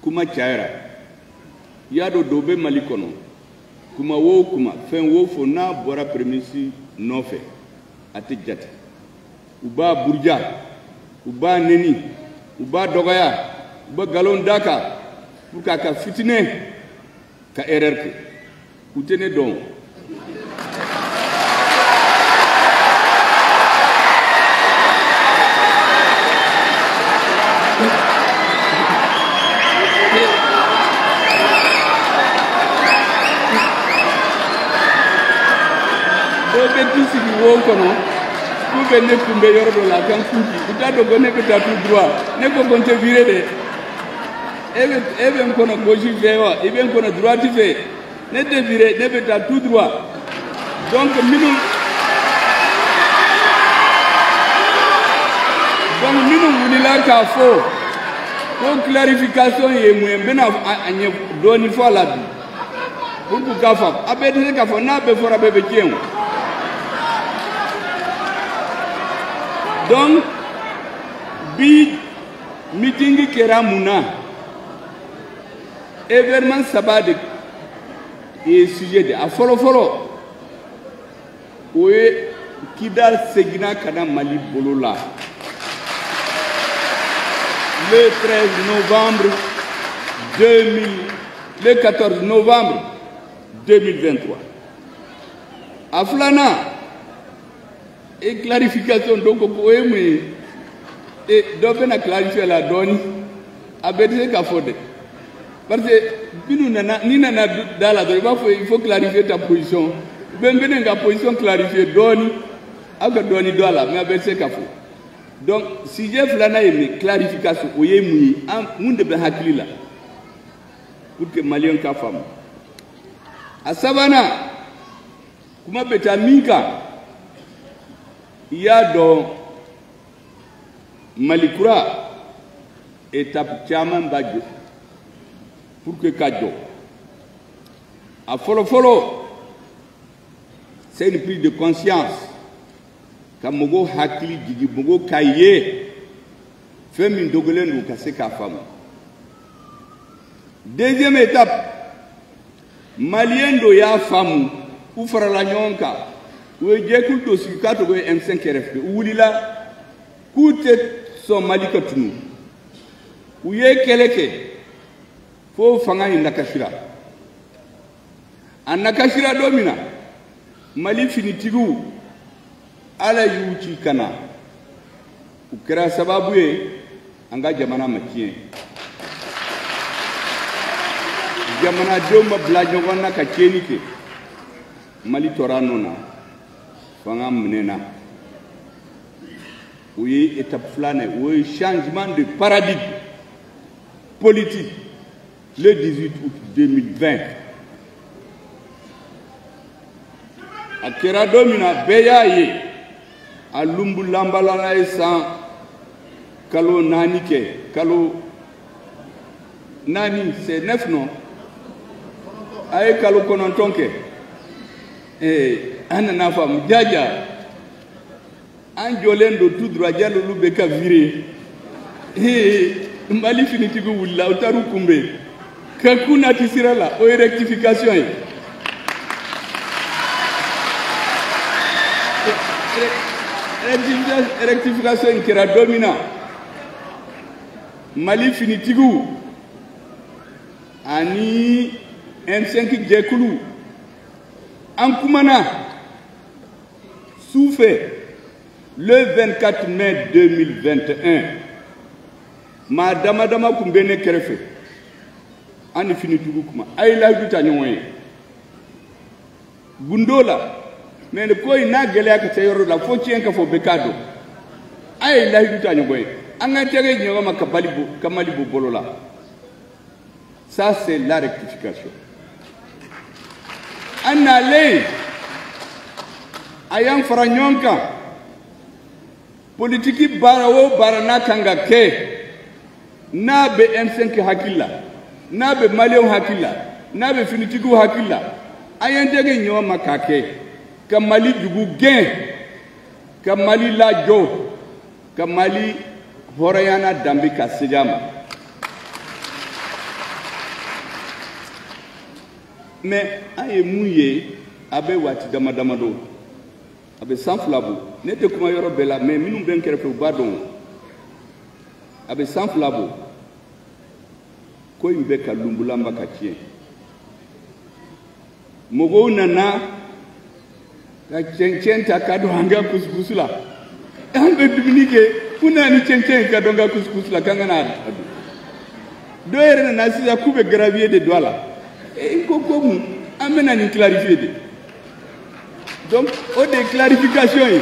kuma cayara y'a dɔ dɔ bɛ Mali kɔnɔ kuma wo kuma fɛn wo fɔ n'a bɔra prémisse nɔfɛ a tɛ jate u b'a buruja u b'a neni u b'a dɔgɔya u bɛ nkalon d'a kan pour k'a ka fitinɛ ka erreur kɛ u tɛ ne dɔn Vous venez pour meilleur de la campagne. Vous avez donné que tu as tout droit. Ne peut pas te virer de. Et bien qu'on a gauche fait, et bien qu'on a droit fait. Ne te virer, ne peut pas tout droit. Donc, nous voulons là qu'à faux. Pour clarification, il y a moins de donner fois la vie. Pour que tu fasses. Après, tu as fait, n'a pas fait un bébé. Donc, bi meeting kera muna événement sabade et sujet de a folo oye kidal segina kana Mali bolola le 13 novembre le 14 novembre 2023 à Flana et clarification donc et donc on a clarifié la donne à Bédé Kafode parce que il faut clarifier ta position ben ta position clarifiée donne à donner dola mais à Bédé Kafode donc si j'ai flana aimé clarification oye mui en monde be hakili la pour que malien ka femme à Savana kuma beta minka il y a dans Malikura étape Tiaman Badjo pour que Kadjo. À follow, c'est une prise de conscience. Kamogo Hakili Digi Mogo Kaye fait une dogolen ou casse ka femme. Deuxième étape, Malien do ya femme ou fera la nyonka. Ou est-ce que tu as M5 RFP ou là, coûte son malikotunu. Ou est-ce que faut faire une nakashira. En nakashira domina, Mali finitigu, ala yuchi kana. Ou kera sababoué, anga jamana matien. Jamana doma blajogana kachenike. Mali toranona. Fanga menena. Oui, étape flânée, oui, changement de paradigme politique le 18 août 2020. À Keradomina, Beyaye, à Lumbulambala et sans Kalo Nanike, Kalo Nani, c'est 9 non? Aïe Kalo Konontonke. Anna femme, Djadia, Anjolène de tout droit, Diallo Lubeka viré. Mali finitigo Willa, Otaru Kumbe. Kakuna Tisirala, au rectification. Rectification qui era dominant. Mali finitigo. Ani M5 Djekulu. Ankumana. Souffert le 24 mai 2021. Madame Kumbene Kerefe. Ani fini Tugukuma. Aïla Gutanyoye. Bundola. Mais le koi n'a gelé à Katayoro la fautien qu'il faut becado. Aïla Gutanyoye. Angatere Nyoma Kamalibu Bolola. Ça, c'est la rectification. Annalé. Ayam Faranyonka. Politique Barao Barana Kangake. Nabe M5 Hakila. Nabe Malion Hakila. Nabe Finitigu Hakila. Ayandege Nyoma Kake. Kamali Dugu Gen. Kamali Lajo. Kamali Horayana Dambika Sejama. mais an ye mun ye a bɛ waati dama dama dɔ a bɛ san fila bɔ ne tɛ kuma yɔrɔ bɛɛ la mais minnu bɛ n kɛrɛfɛ u b'a dɔn a bɛ san fila bɔ ko in bɛ ka lunbulanba ka tiɲɛ mɔgɔw nana ka cɛncɛn ta ka don an ka kusikusi la an bɛ dumuni kɛ ko n'a ni cɛncɛn ka don an ka kusikusi la k'an ka n'a dun dɔw yɛrɛ nana sisan k'u bɛ gravier de don a la n ko ko mun an bɛna nin clarifier de donc o de ye clarification ye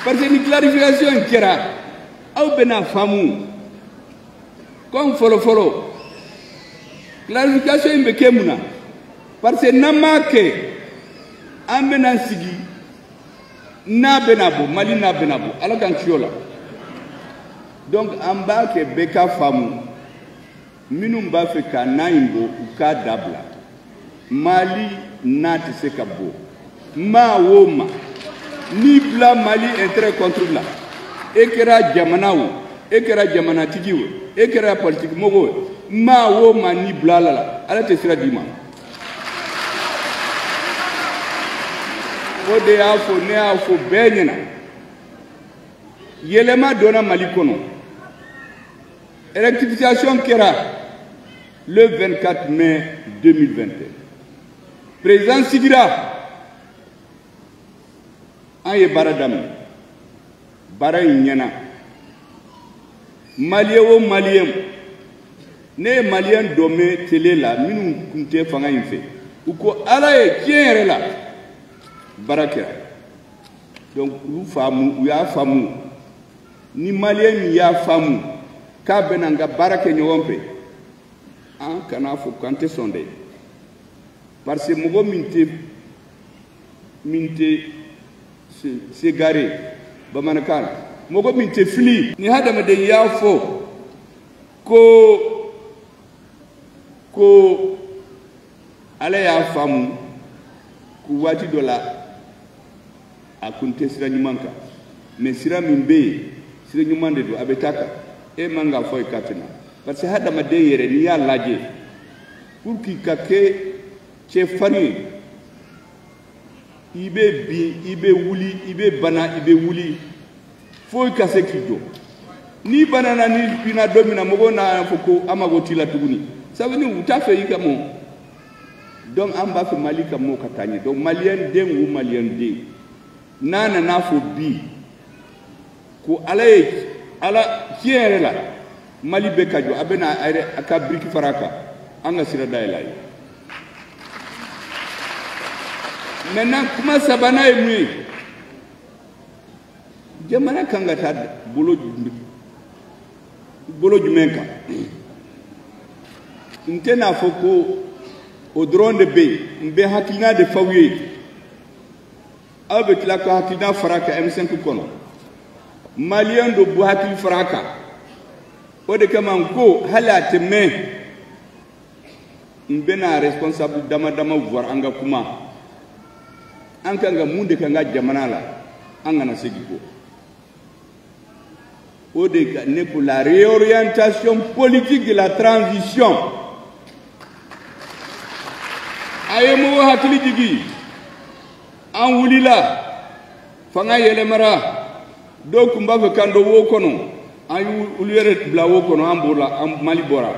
parce que ni clarification in kɛra aw bɛna faamu comme fɔlɔ-fɔlɔ clarification in bɛ kɛ mun na parce que n'an m'a kɛ an bɛna sigi n'a bɛna bɔ Mali n'a bɛna bɔ Ala k'an kisi o la donc an b'a kɛ bɛɛ ka faamu minnu b'a fɛ ka na in bɔ u k'a dabila Mali n'a tɛ se ka bɔ maa o ma n'i bila Mali intérêt contre la e kɛra jamana o e kɛra jamanatigi o e kɛra politique mɔgɔ o maa o ma n'i bila la Ala tɛ sira d'i ma o de y'a fɔ ne y'a fɔ bɛɛ ɲɛna yɛlɛma donna Mali kɔnɔ rectification kɛra le 24 mai 2021 président sigira an ye baara daminɛ baara in ɲɛna maliyɛn o maliyɛn ne ye maliyɛn dɔ mɛn télé la minnu tun tɛ fanga in fɛ u ko Ala ye tiɲɛ yɛrɛ la baara kɛra donc u y'a faamu ni maliyɛn min y'a faamu k'a bɛna n ka baara kɛ ɲɔgɔn fɛ an kana fɔ k'an tɛ sɔn dɛ parce que mɔgɔ min tɛ se gare bamanankan na mɔgɔ min tɛ fili ni hadamaden y'a fɔ ko Ala y'a faamu ku waati dɔ la a kun tɛ sira ɲuman kan mais sira min bɛ yen sira ɲuman de don a bɛ taa kan e man ka fɔ i ka tɛna parce que hadamaden yɛrɛ n'i y'a lajɛ pour que ka kɛ cɛfarin i bɛ bin i bɛ wuli i bɛ bana i bɛ wuli fo i ka se k'i jɔ n'i banana ni binna don min na mɔgɔw n'a fɔ ko an mago t'i la tuguni sabu ni u t'a fɛ i ka mɔ donc an b'a fɛ Mali ka mɔ ka taa ɲɛ donc maliyɛn den o maliyɛn den n'a nana fɔ bi ko Ala tiɲɛ yɛrɛ la Mali bɛ ka jɔ a bɛna a ka biriki fara a kan an ka sira dayɛlɛ a ye maintenant kuma sabanan ye mun ye jamana kan ka taa bolo jumɛn kan n tɛna fɔ ko o dɔrɔn de bɛ yen n bɛ hakilina de f'aw ye aw bɛ tila ka hakilina fara a kan M5 kɔnɔ maliyɛn dɔ bɔ hakili fara a kan o de kama n ko hali a tɛ mɛn n bɛna responsable dama dama voir an ka kuma an kan ka mun de kɛ an ka jamana la an kana segin kɔ o de ka ne pour la réorientation politique de la transition a ye mɔgɔ hakili jigi an wulila fanga yɛlɛmara dɔw tun b'a fɛ k'an dɔ wo kɔnɔ an y'olu yɛrɛ bila wo kɔnɔ an bɔra an Mali bɔra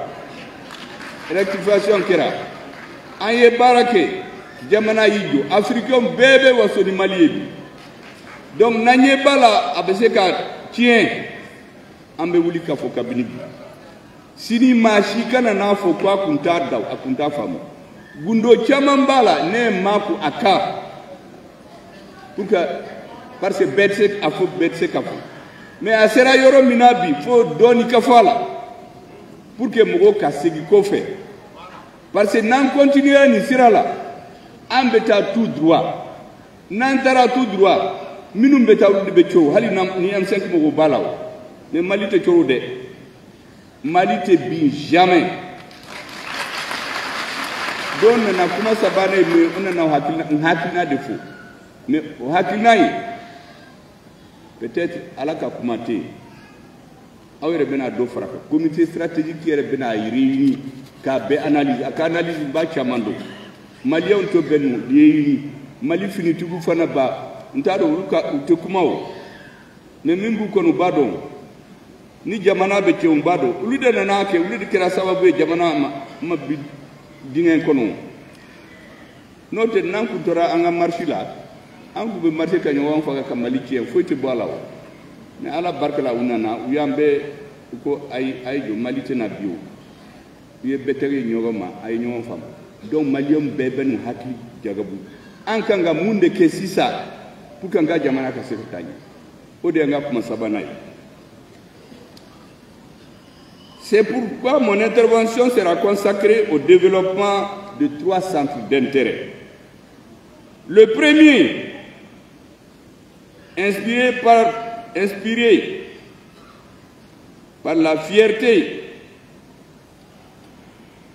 rectification kɛra an ye baara kɛ jamana y'i jɔ africain bɛɛ bɛ waso ni Mali ye bi donc n'an ye ba la a bɛ se ka tiɲɛ an bɛ wuli ka fɔ kabini bi sini maa si kana n'a fɔ ko a kun t'a da a kun t'a faamu gundo caman b'a la ne ye maa ko a kan pour que parce que bɛɛ tɛ se a fɔ bɛɛ tɛ se ka fɔ mais a sera yɔrɔ min na bi fo dɔɔni ka fɔ a la pour que mɔgɔw ka segin kɔfɛ parce que n'an continuera nin sira la an bɛ taa tout droit n'an taara tout droit minnu bɛ taa olu de bɛ coow hali ni M5 mɔgɔw b'a la o mais Mali tɛ coow dɛ Mali tɛ bin jamais dɔw nana kuma sabanan ye min ye o nana hakilina de fɔ mais o hakilina ye peut-être Ala ka kuma tɛ yen aw yɛrɛ bɛna dɔ fara kan comité stratégique yɛrɛ bɛna réunir k'a bɛɛ analyse a ka analyse ba caman don Maliens to benno de Mali finitigu fana ba ntado uka utekumao ne mimbu kono badon ni jamana be ce umbado ulude na ke ulude kira sababu jamana ma dingen kono note nan ku tora anga marshila an ku be marché kanyo wan faga kamali ci foti bolaw ne ala barkala unana uyambe ko ay jo Mali tena bio ye betere nyogoma ay nyom fam donc malien beben hakli jagabu an kanga munde ke sisa pour kanga jamana ka sekatani o de nga kuma sabana. C'est pourquoi mon intervention sera consacrée au développement de 3 centres d'intérêt. Le premier, inspiré par la fierté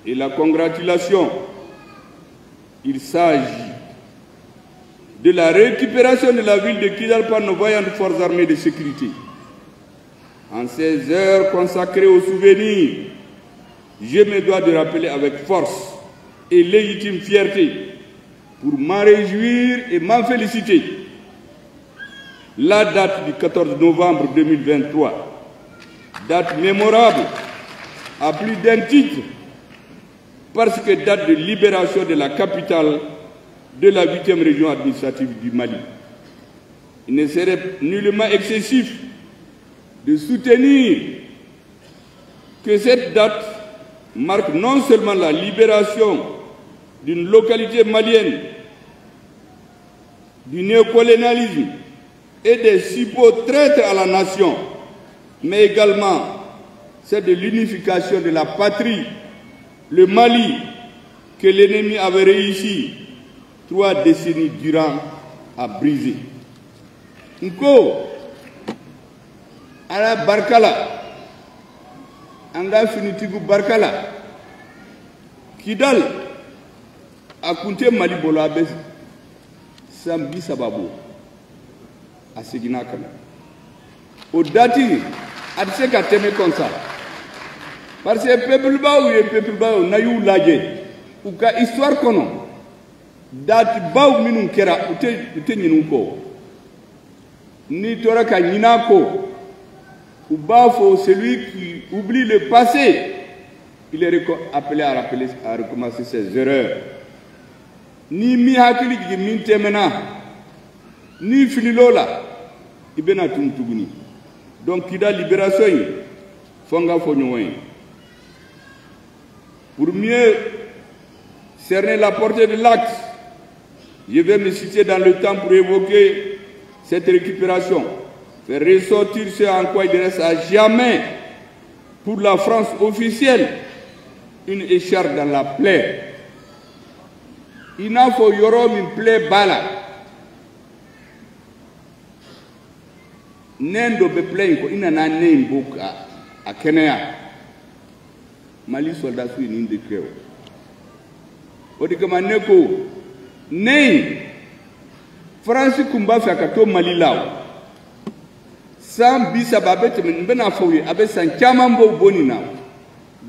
et la congratulation, il s'agit de la récupération de la ville de Kidal par nos vaillantes forces armées de sécurité. En ces heures consacrées au souvenir, je me dois de rappeler avec force et légitime fierté, pour m'en réjouir et m'en féliciter, la date du 14 novembre 2023, date mémorable à plus d'un titre, parce que date de libération de la capitale de la 8e région administrative du Mali. Il ne serait nullement excessif de soutenir que cette date marque non seulement la libération d'une localité malienne, du néocolonialisme et des suppôts traîtres à la nation, mais également celle de l'unification de la patrie, le Mali, que l'ennemi avait réussi 3 décennies durant à briser. Nko, ala barkala, anga finitigu barkala, Kidal, akunte Mali bolo abes, sambi sababu, asigina kana. Au dati, adse ka teme comme ça. Parce que peuple ba ou na yu laje, ou ka histoire kono, dati ba ou minun kera, ute nyinu ko. Ni tora ka nyina ko, ou bafo celui qui oublie le passé, il est appelé à recommencer ses erreurs. Ni mi hakili ki min temena, ni fililola, ibena tumtuguni. Donc Kidal libération yi, fonga fonyowen. Pour mieux cerner la portée de l'acte, je vais me citer dans le temps pour évoquer cette récupération, faire ressortir ce en quoi il reste à jamais pour la France officielle une écharpe dans la plaie. Il n'a faut yorom une plaie bala. Nendo be plaie ko ina na name book a Kenya. Mali soldat su ni de creo. Odi kama neko nei France kumba fa ka to Mali lawo. Sam bisa babete men bena fawye abe san chamambo boni na.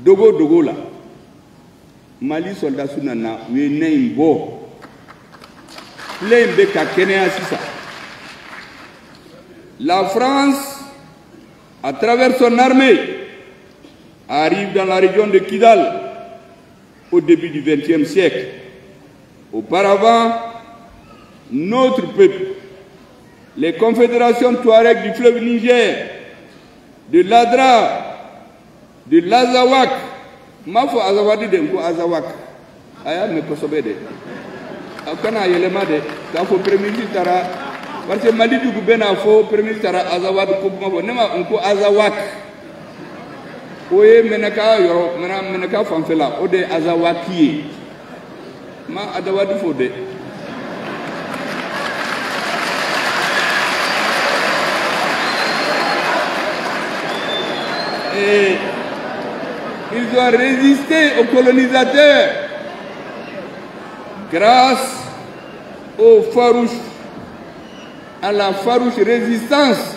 Dogo la. Mali soldat su nana we nei bo. Lembe ka Kenya sisa. La France, à travers son armée, arrive dans la région de Kidal au début du XXe siècle. Auparavant, notre peuple, les confédérations Touareg du fleuve Niger, de l'Adra, de l'Azawak, Mafo Azawadi de Nko Azawak, Aya me kosobede. Akana yelema de, Kafo Premisi Tara, parce que Mali du Goubena fo Premisi Tara Azawad Koubmabo, Nema Nko Azawak. Oye menaka yoro, menaka fanfela, Ode Azawaki. Ma Adawadi Fode. Et ils ont résisté aux colonisateurs grâce à la farouche résistance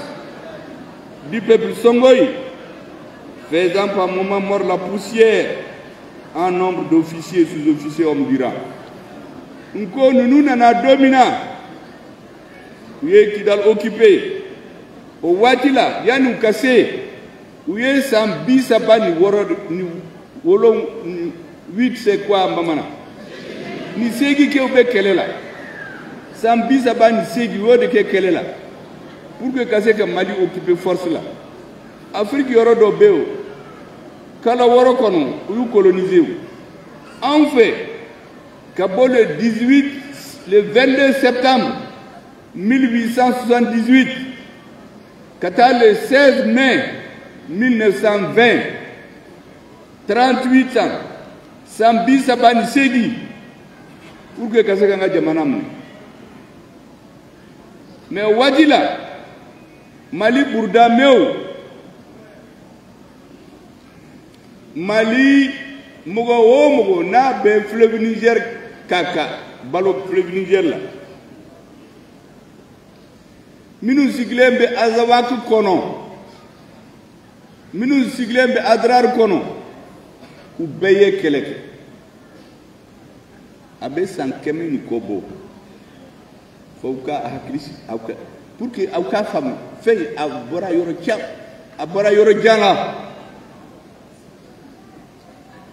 du peuple Songoï, faisant par moments mort la poussière en nombre d'officiers et sous-officiers hommes du rang. Nko nous nana domina. Uye Kidal occupé. O watila yani ukase. Uye sambi sabani woro ni wolong 8 c'est quoi mamana. Ni segi ke ube kelela. Sambi sabani segi wode ke kelela. Pour que kase que Mali occupe force là. Afrique yoro do beo. Kala woro kono ou coloniser. En fait, Kabo le 22 septembre 1878, Kata le 16 mai 1920, 38 ans, Sambi Sabani Sedi, pour que kase kanga jamanam. Mais Wadila, Mali Bourda Meo, Mali Mogo na be fleuve Niger kaka balo fleuve Niger la. Minu siglembe Azawak kono. Minu siglembe Adrar kono. Ubeye keleke. Abe sankeme ni kobo. Fauka haklis auka. Pour que auka femme fait abora yoro tchap, abora yoro jala.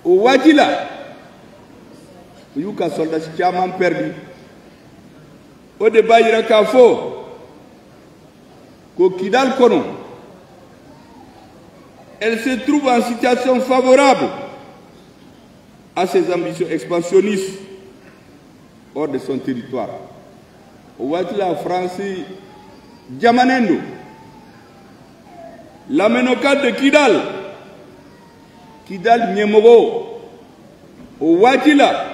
Au Wadila, Yuka soldat Chaman perdu. Au débat, il y a qu'à faux. Qu'au Kidal Kono, elle se trouve en situation favorable à ses ambitions expansionnistes hors de son territoire. Au Wadila, France, Diamanendo, la menocade de Kidal. Kidal Nyemogo au Wadila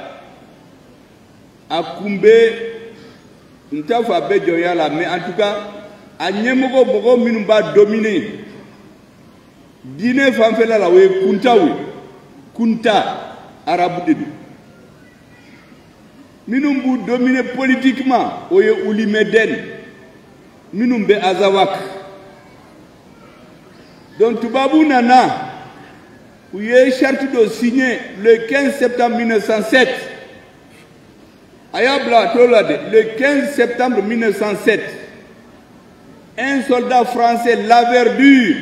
a Kumbe Ntafa Bejoyala, mais en tout cas à Nyemogo Bogo Minumba dominé Dine Fanfela la we Kuntawi Kunta Arabu Dedu Minumbu dominé politiquement Oye Ulimeden Minumbe Azawak. Donc Tubabu Nana où il est charte de signer le 15 septembre 1907. Ayabla Tolade, le 15 septembre 1907, un soldat français, La Verdure,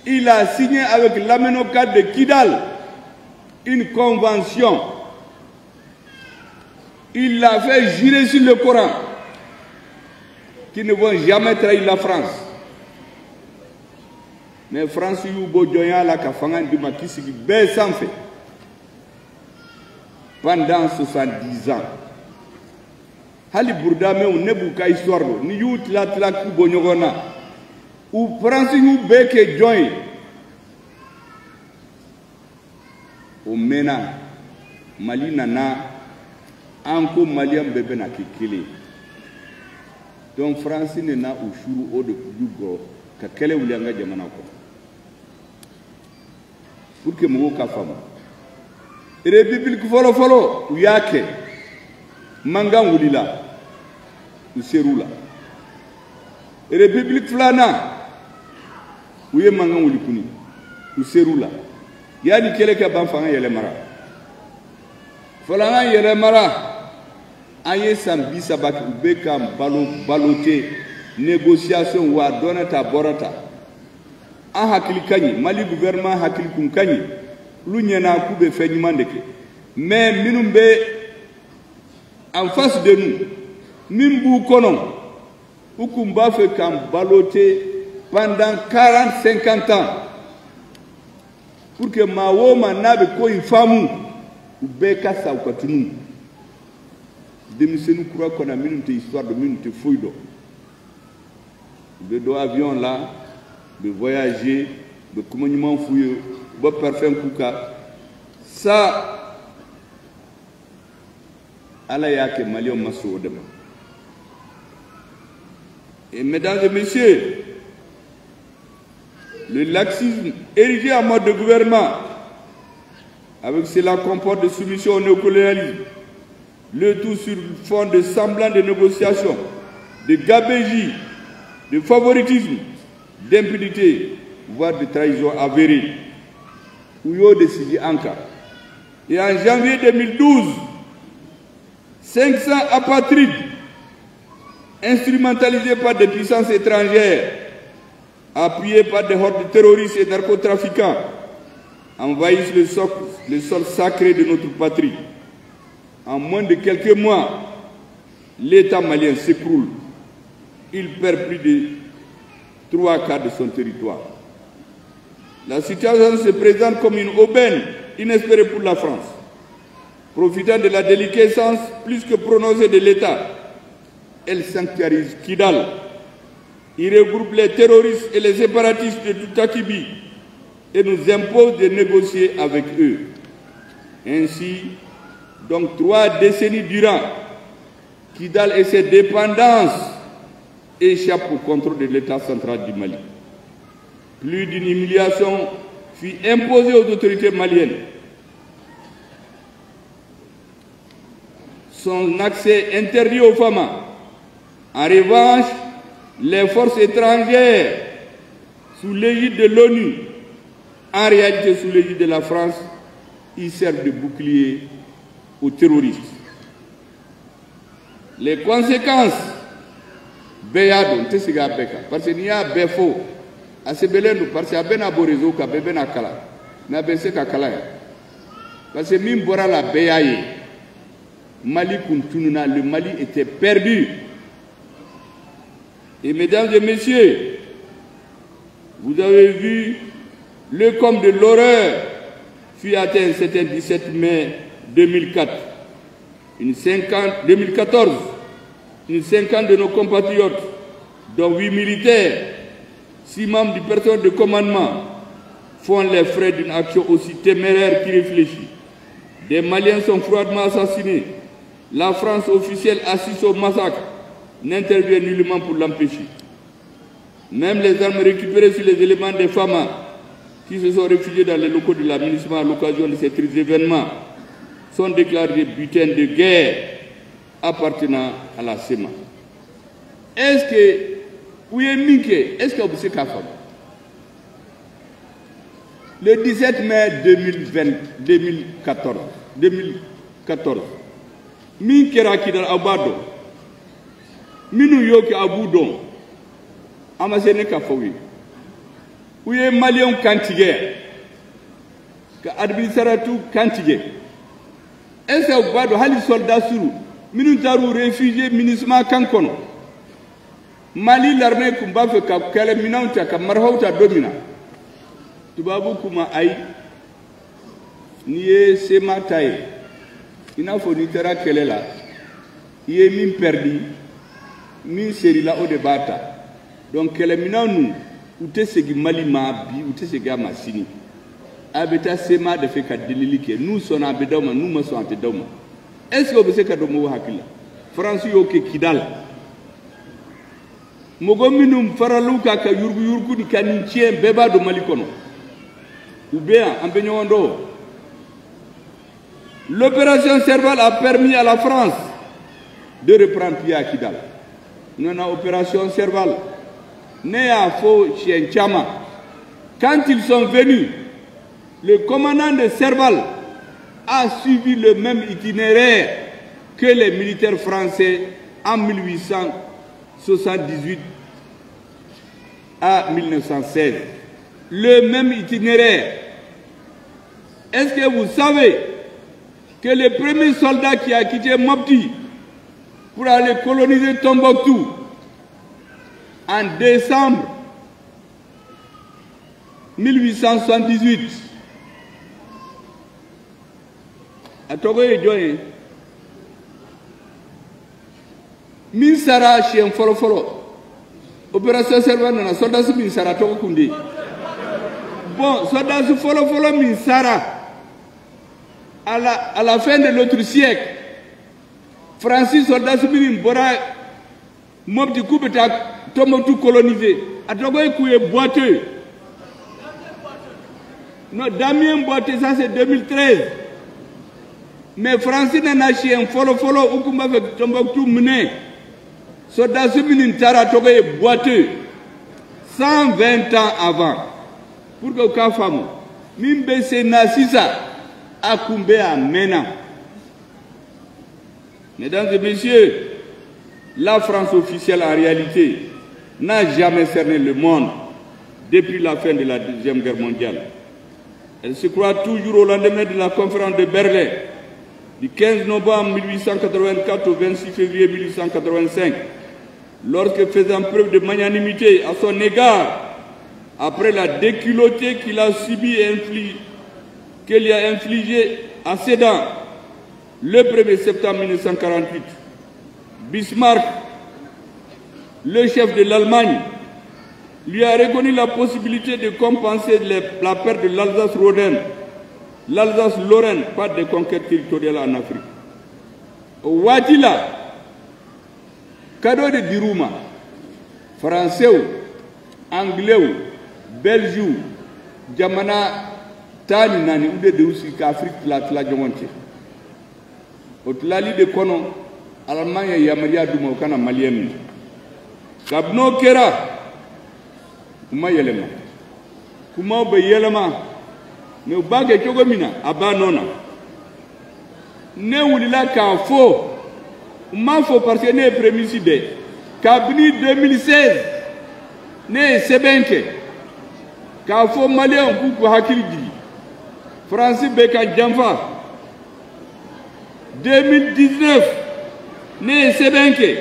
il a signé avec l'Amenocade de Kidal une convention. Il l'a fait jurer sur le Coran qu'ils ne vont jamais trahir la France. Mais France Yubo Joya la Kafangan du Makisi qui baisse en fait pendant 70 ans. Hali Bourdame ou Nebuka histoire ni Yout la Tlaku Bonyogona ou France Yube ke join au Mena Mali Nana Anko Maliam Bebe na Kikili. Donc France n'a au chou au de Yugo Kakele Ulianga Jamanako. Pour que mon cas femme. République follow, ou yake, Mangan Wulila, ou Serula. République Flana, ou ye Mangan Wulikuni, ou Serula. Yadi Keleka Banfanga Yelemara. Falanga Yelemara, Aye Sambi Sabak, Bekam, Balote, négociation ou à Donata Borata. En Hakilikani, Mali gouvernement Hakilikunkani, l'Uniana Koube Fénimandeke. Mais Minumbe, en face de nous, Mimbu Konon, Ukumba fait qu'en baloté pendant 40-50 ans. Pour que Mawoma n'abe ko infamu, ou Beka sa ou Katunu. Démissionner nous croit qu'on a minute histoire de minute fouille. De dos avion là, de voyager, de commandement fouilleux, de parfum kouka. Ça, Allah que Mali on masse au demain. Et mesdames et messieurs, le laxisme érigé en mode de gouvernement, avec cela comporte de soumission au néocolonialisme, le tout sur fond de semblant de négociation, de gabégie, de favoritisme, d'impunité, voire de trahison avérée. Ouyo décidé Anka. Et en janvier 2012, 500 apatrides instrumentalisés par des puissances étrangères, appuyés par des hordes terroristes et narcotrafiquants, envahissent le sol sacré de notre patrie. En moins de quelques mois, l'État malien s'écroule. Il perd plus de 3/4 de son territoire. La situation se présente comme une aubaine inespérée pour la France. Profitant de la déliquescence plus que prononcée de l'État, elle sanctuarise Kidal. Il regroupe les terroristes et les séparatistes de tout Takibi et nous impose de négocier avec eux. Ainsi, donc 3 décennies durant, Kidal et ses dépendances échappent au contrôle de l'État central du Mali. Plus d'une humiliation fut imposée aux autorités maliennes. Son accès interdit aux femmes. En revanche, les forces étrangères, sous l'égide de l'ONU, en réalité sous l'égide de la France, y servent de bouclier aux terroristes. Les conséquences, parce qu'il y a des faux, parce qu'il y a des parce qu'il y a parce que même la Béaye, Mali Kuntununa, le Mali était perdu. Et mesdames et messieurs, vous avez vu le comble de l'horreur fut atteint c'était le 17 mai 2004. 2014, une cinquantaine de nos compatriotes, dont 8 militaires, 6 membres du personnel de commandement, font les frais d'une action aussi téméraire qu'irréfléchie. Des Maliens sont froidement assassinés. La France officielle assiste au massacre n'intervient nullement pour l'empêcher. Même les armes récupérées sur les éléments des FAMA qui se sont réfugiés dans les locaux de la MINUSMA à l'occasion de ces tristes événements sont déclarés butins de guerre appartenant à la SEMA. Est-ce que vous savez le 17 mai 2014, min kera kidal abado minu yoki abudon amasene ka fawi uye malion kantige ka administratu kantige ese abado hali soldat suru minu taru réfugié minisma kankono Mali l'armée kumba fe ka kele minauta ka marhauta domina tubabu kuma ay niye sema taye ina fo ni tera kele la iye min perdi min seri la o de bata donc kele minanu ute segi Mali ma bi ute segi ama sini abeta sema de fe ka delili ke nous sona bedawma nous ma so ante dawma est-ce que obese ka do mo hakila France yo ke Kidal mogo minum faraluka ka yurgu ni kanintie beba do Mali kono ou bien en beñondo. L'opération Serval a permis à la France de reprendre pied à Kidal. Nous avons opération Serval. Né à Fo Chama. Quand ils sont venus, le commandant de Serval a suivi le même itinéraire que les militaires français en 1878 à 1916. Le même itinéraire. Est-ce que vous savez que le premier soldat qui a quitté Mopti pour aller coloniser Tombouctou en décembre 1878 à Togo et Djoye, Minsara chien folo opération Serval na soldat su Minsara Togo Koundé. Bon, soldat su folo Minsara à la fin de l'autre siècle, Francis soldat su Mirin Bora Mopti Koubeta Tombouctou colonisé. À Togo et Kouye boiteux. Non, Damien Boiteux, ça c'est 2013. Mais Francis n'a chien folo ou Koumba fait Tombouctou mené. Soldat su Mirin Tara Togo et boiteux. 120 ans avant. Pour que vous femme, Mimbe Sena Sisa, Akumbe à Mena. Mesdames et messieurs, la France officielle en réalité n'a jamais cerné le monde depuis la fin de la Deuxième Guerre mondiale. Elle se croit toujours au lendemain de la conférence de Berlin du 15 novembre 1884 au 26 février 1885, lorsque faisant preuve de magnanimité à son égard, après la déculottée qu'il a subie et qu'elle y a infligée à Sedan le 1er septembre 1948, Bismarck, le chef de l'Allemagne, lui a reconnu la possibilité de compenser la perte de l'Alsace-Lorraine par des conquêtes territoriales en Afrique. Wadila, cadeau de Dirouma, français, anglais, belge, jamana, tani nani ou de aussi qu'Afrique la jamonte. Au tlali de kono, Allemagne yamaria dumo kana malien. Kabno kera, kuma yelema. Kuma be yelema. Ne ubage chogomina abanona. Ne wulila ka fo. Ma fo parce que ne prémiside. Kabni 2016. Ne sebenke. Ka fo malien kuku hakili di. Français beka jamfa. 2019. Ne sebenke.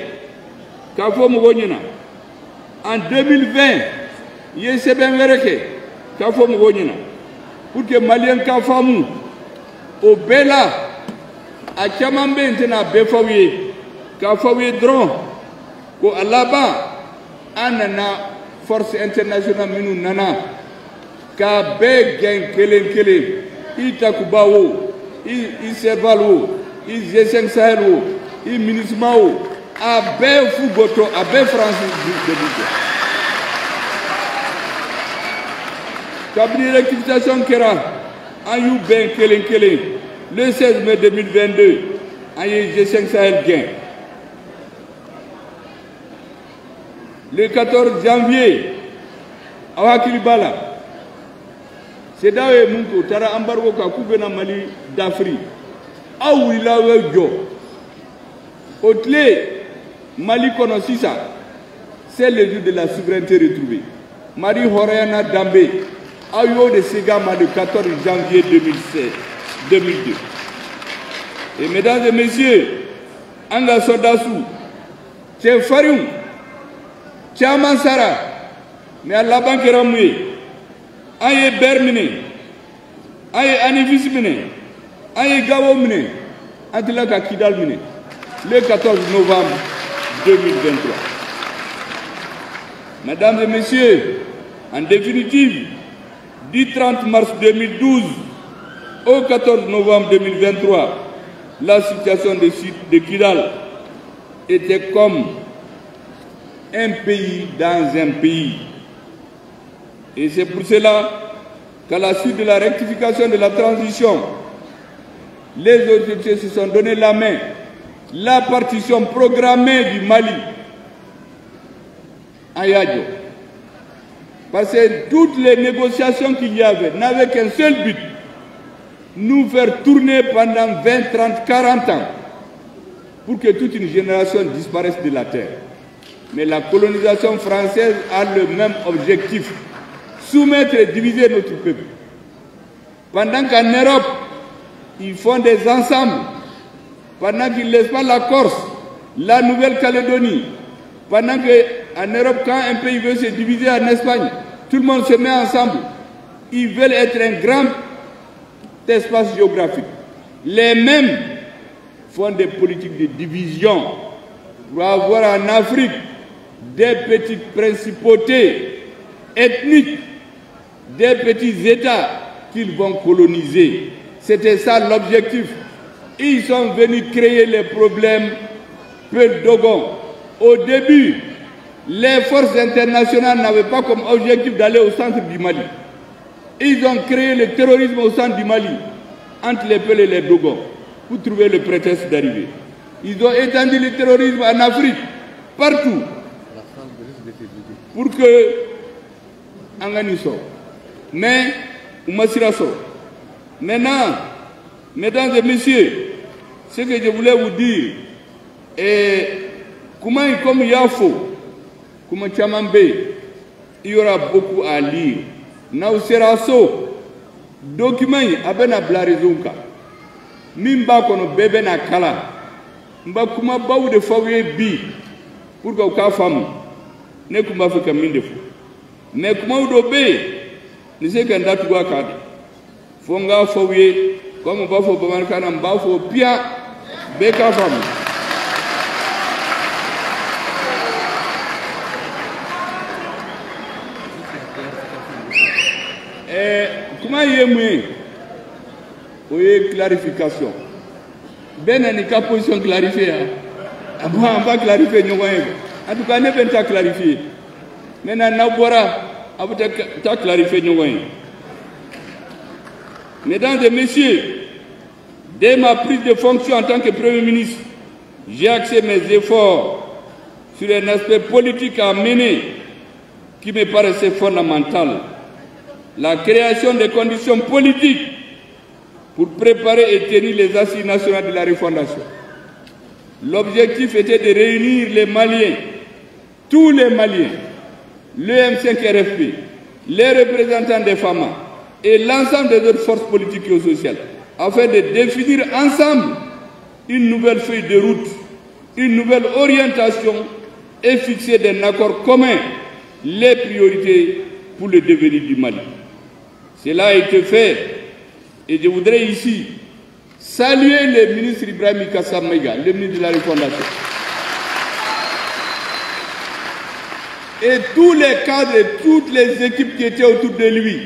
Ka fo mugonyina. En 2020. Ye seben vereke. Ka fo mugonyina. Pour que Malien ka famu au bela a chamambe ntena befawiye ka fawiye dron ko alaba anana force internationale minu nana ka be gen kelen itakubawo servalo G5 Sahel MINUSMA a be fugoto a be France de Cabinet rectification Kera, Ayou Ben Kelen, le 16 mai 2022, Ayé G5 Sahel Gain. Le 14 janvier, Awakilibala, c'est d'ailleurs Munko, Tara Ambargo Kakoubena Mali d'Afrique. Aouila Wejo, Otlé, Mali Konosisa, c'est le jour de la souveraineté retrouvée. Marie Horeana Dambé. Ayo de Segama le 14 janvier 2002. Et mesdames et messieurs, Anga Sodasu, Tché Fariou, Tché Amansara, mais à la banque Ramoué, Aye Bermine, Aye Anivis Mine, Aye Gawo Mine, Antilaka Kidal Mine, le 14 novembre 2023. Mesdames et messieurs, en définitive, du 30 mars 2012 au 14 novembre 2023, la situation de Kidal était comme un pays dans un pays. Et c'est pour cela qu'à la suite de la rectification de la transition, les autorités se sont donné la main. La partition programmée du Mali à Yadjo. Parce que toutes les négociations qu'il y avait n'avaient qu'un seul but, nous faire tourner pendant 20, 30, 40 ans pour que toute une génération disparaisse de la terre. Mais la colonisation française a le même objectif, soumettre et diviser notre peuple. Pendant qu'en Europe, ils font des ensembles, pendant qu'ils ne laissent pas la Corse, la Nouvelle-Calédonie, pendant qu'en Europe, quand un pays veut se diviser en Espagne, tout le monde se met ensemble. Ils veulent être un grand espace géographique. Les mêmes font des politiques de division pour avoir en Afrique des petites principautés ethniques, des petits États qu'ils vont coloniser. C'était ça l'objectif. Ils sont venus créer les problèmes peu Dogon. Au début, les forces internationales n'avaient pas comme objectif d'aller au centre du Mali. Ils ont créé le terrorisme au centre du Mali, entre les Peuls et les Dogons, pour trouver le prétexte d'arriver. Ils ont étendu le terrorisme en Afrique, partout, pour que Anganiso, mais Oumassiraso. Maintenant, mesdames et messieurs, ce que je voulais vous dire, Et comme il y a faux, comme Tchamambe, il y aura beaucoup à lire. Now seraso document abena blarizunka. Mimba kono bebe na kala. Mba kuma baou de faouye bi pour que ka femme ne kuma fe kamin de fou. Mais kuma udo be ni se kan datu gwa kad. Fonga faouye comme ba fo baman kana mba fo pia be ka femme. Comment il est mieux? Oui, clarification. Ben, il n'y a pas de position clarifiée. On va clarifier. En tout cas, on ne peut pas clarifier. Maintenant, on va clarifier. Mesdames et messieurs, dès ma prise de fonction en tant que Premier ministre, j'ai axé mes efforts sur un aspect politique à mener qui me paraissait fondamental. La création des conditions politiques pour préparer et tenir les assises nationales de la refondation. L'objectif était de réunir les Maliens, tous les Maliens, le M5-RFP, les représentants des FAMA et l'ensemble des autres forces politiques et sociales, afin de définir ensemble une nouvelle feuille de route, une nouvelle orientation et fixer d'un accord commun les priorités pour le devenir du Mali. Cela a été fait et je voudrais ici saluer le ministre Ibrahim Kassamega, le ministre de la Refondation. Et tous les cadres et toutes les équipes qui étaient autour de lui.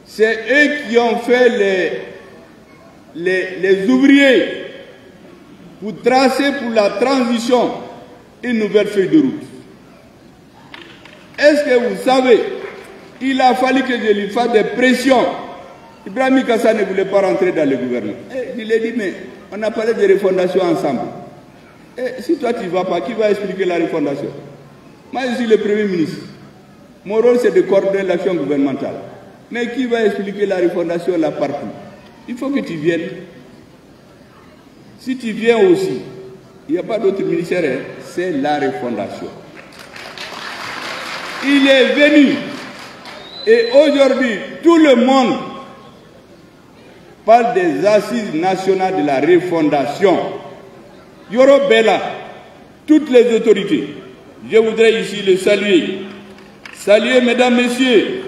C'est eux qui ont fait les ouvriers pour tracer pour la transition une nouvelle feuille de route. Est-ce que vous savez, il a fallu que je lui fasse des pressions. Ibrahim Kassa ne voulait pas rentrer dans le gouvernement. Et je lui ai dit, mais on a parlé de refondation ensemble. Et si toi tu ne vas pas, qui va expliquer la refondation? Moi je suis le Premier ministre. Mon rôle c'est de coordonner l'action gouvernementale. Mais qui va expliquer la refondation là partout? Il faut que tu viennes. Si tu viens aussi, il n'y a pas d'autre ministère, hein, c'est la refondation. Il est venu. Et aujourd'hui, tout le monde parle des assises nationales de la refondation. Yoro Bella, toutes les autorités, je voudrais ici le saluer. Saluer, mesdames, messieurs,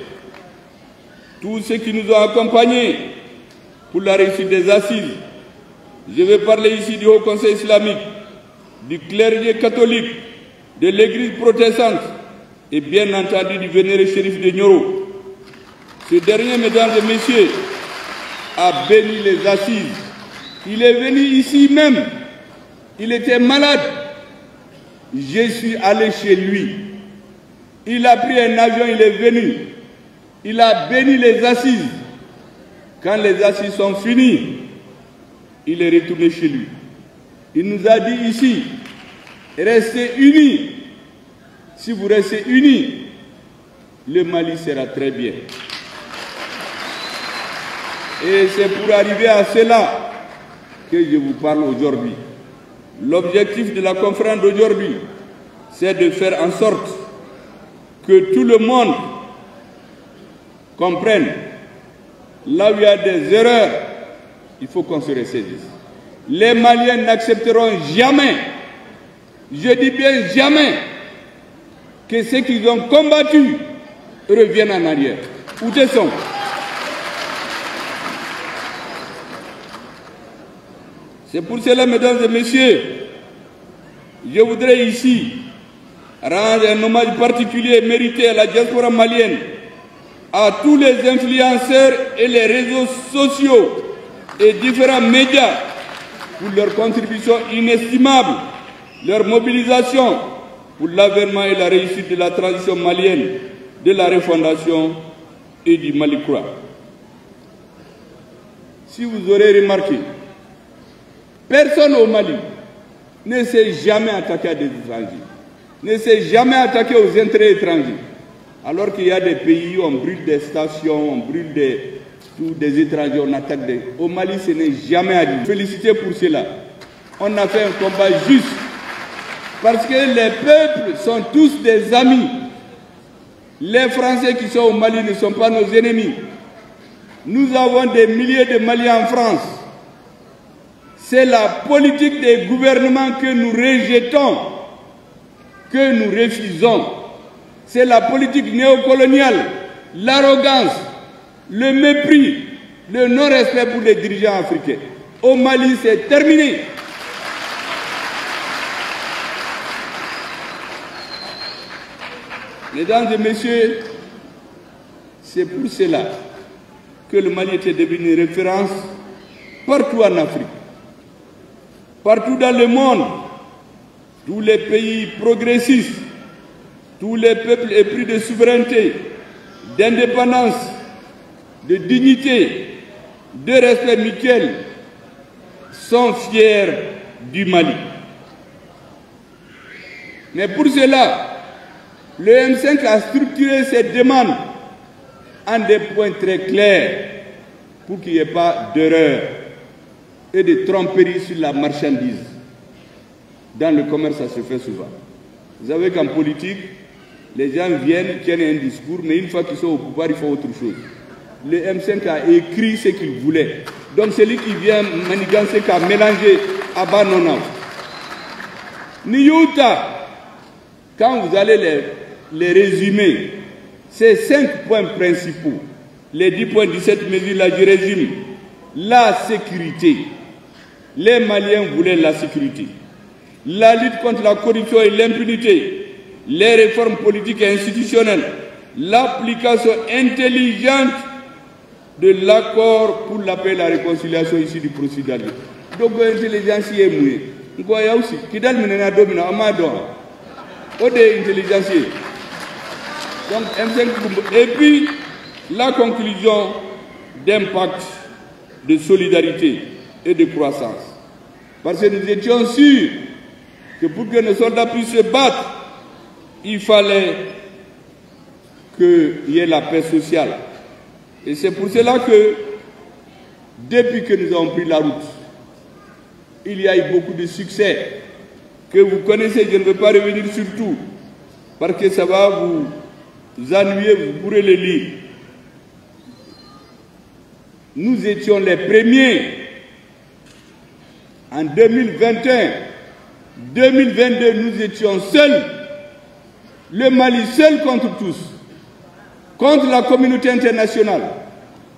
tous ceux qui nous ont accompagnés pour la réussite des assises. Je vais parler ici du Haut Conseil islamique, du clergé catholique, de l'église protestante et bien entendu du vénéré shérif de Nioro. Ce dernier, mesdames et messieurs, a béni les assises. Il est venu ici même. Il était malade. Je suis allé chez lui. Il a pris un avion, il est venu. Il a béni les assises. Quand les assises sont finies, il est retourné chez lui. Il nous a dit ici, restez unis. Si vous restez unis, le Mali sera très bien. Et c'est pour arriver à cela que je vous parle aujourd'hui. L'objectif de la conférence d'aujourd'hui, c'est de faire en sorte que tout le monde comprenne. Là où il y a des erreurs, il faut qu'on se ressaisisse. Les Maliens n'accepteront jamais, je dis bien jamais, que ceux qu'ils ont combattus reviennent en arrière. Où ils sont? C'est pour cela, mesdames et messieurs, je voudrais ici rendre un hommage particulier mérité à la diaspora malienne, à tous les influenceurs et les réseaux sociaux et différents médias pour leur contribution inestimable, leur mobilisation pour l'avènement et la réussite de la transition malienne, de la refondation et du Mali croix. Si vous aurez remarqué, personne au Mali ne s'est jamais attaqué à des étrangers, ne s'est jamais attaqué aux intérêts étrangers. Alors qu'il y a des pays où on brûle des stations, on brûle des étrangers, on attaque des... Au Mali, ce n'est jamais à dire. Félicité pour cela. on a fait un combat juste. Parce que les peuples sont tous des amis. Les Français qui sont au Mali ne sont pas nos ennemis. Nous avons des milliers de Maliens en France. C'est la politique des gouvernements que nous rejetons, que nous refusons. C'est la politique néocoloniale, l'arrogance, le mépris, le non-respect pour les dirigeants africains. Au Mali, c'est terminé. Mesdames et messieurs, c'est pour cela que le Mali était devenu une référence partout en Afrique, partout dans le monde. Tous les pays progressistes, tous les peuples épris de souveraineté, d'indépendance, de dignité, de respect mutuel sont fiers du Mali. Mais pour cela, le M5 a structuré ses demandes en des points très clairs pour qu'il n'y ait pas d'erreur et de tromperie sur la marchandise. Dans le commerce, ça se fait souvent. Vous savez qu'en politique, les gens viennent, tiennent un discours, mais une fois qu'ils sont au pouvoir, ils font autre chose. Le M5 a écrit ce qu'il voulait. Donc celui qui vient manigancer, qui a mélangé à Banona. Niyuta, quand vous allez les résumer, c'est 5 points principaux. Les 10 points, 17 mesures, là je résume. La sécurité. Les Maliens voulaient la sécurité. La lutte contre la corruption et l'impunité. Les réformes politiques et institutionnelles. L'application intelligente de l'accord pour la paix et la réconciliation ici du procédure. Donc l'intelligence est mouillée. Nous voyons aussi qu'il a domina Amado. Ode intelligence. Donc M5. Et puis la conclusion d'impact, de solidarité et de croissance. Parce que nous étions sûrs que pour que nos soldats puissent se battre, il fallait qu'il y ait la paix sociale. Et c'est pour cela que, depuis que nous avons pris la route, il y a eu beaucoup de succès que vous connaissez. Je ne veux pas revenir sur tout, parce que ça va vous ennuyer, vous pourrez le lire. Nous étions les premiers en 2021. 2022, nous étions seuls. Le Mali seul contre tous. Contre la communauté internationale,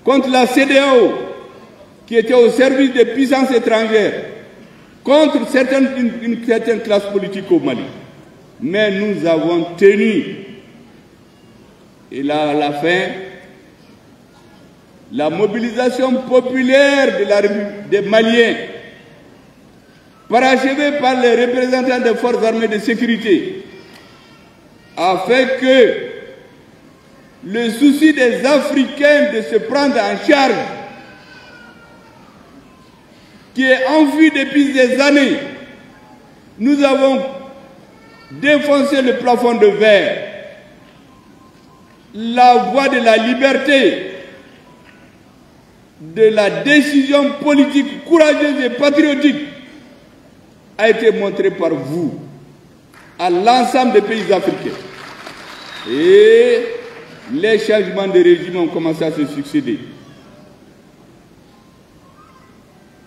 contre la CEDEAO, qui était au service des puissances étrangères, contre une certaine classe politique au Mali. Mais nous avons tenu. Et là, à la fin, la mobilisation populaire des Maliens, parachevée par les représentants des forces armées de sécurité, a fait que le souci des Africains de se prendre en charge, qui est enfoui depuis des années, nous avons défoncé le plafond de verre. La voie de la liberté, de la décision politique courageuse et patriotique a été montrée par vous à l'ensemble des pays africains. Et les changements de régime ont commencé à se succéder.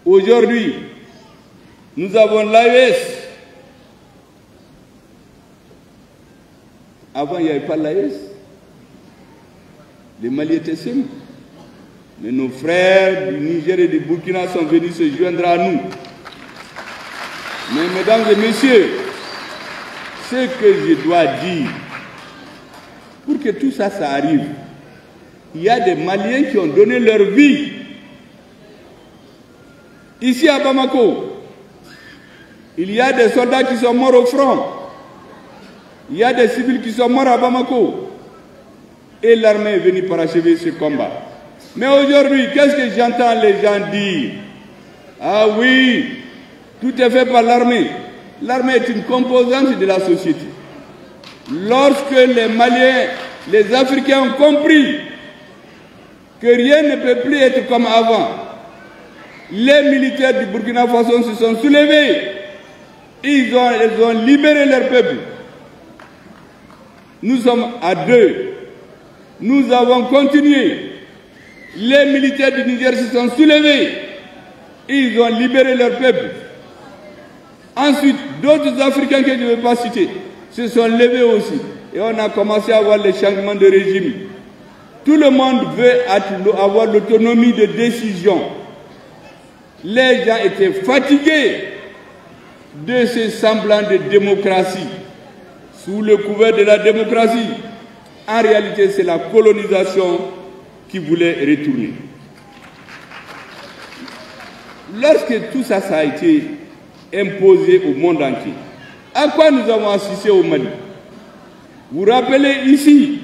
Aujourd'hui, nous avons l'AES. Avant, il n'y avait pas l'AES. Les Mali étaient seuls. Mais nos frères du Niger et du Burkina sont venus se joindre à nous. Mais mesdames et messieurs, ce que je dois dire, pour que tout ça, ça arrive, il y a des Maliens qui ont donné leur vie. Ici à Bamako, il y a des soldats qui sont morts au front. Il y a des civils qui sont morts à Bamako. Et l'armée est venue parachever ce combat. Mais aujourd'hui, qu'est-ce que j'entends les gens dire? Ah oui, tout est fait par l'armée. L'armée est une composante de la société. Lorsque les Maliens, les Africains ont compris que rien ne peut plus être comme avant, les militaires du Burkina Faso se sont soulevés. Ils ont libéré leur peuple. Nous sommes à 2. Nous avons continué. Les militaires du Niger se sont soulevés. Ils ont libéré leur peuple. Ensuite, d'autres Africains que je ne vais pas citer se sont levés aussi. Et on a commencé à avoir les changements de régime. Tout le monde veut avoir l'autonomie de décision. Les gens étaient fatigués de ce semblant de démocratie. Sous le couvert de la démocratie, en réalité, c'est la colonisation qui voulait retourner. Lorsque tout ça, a été imposé au monde entier, à quoi nous avons assisté au Mali? Vous vous rappelez ici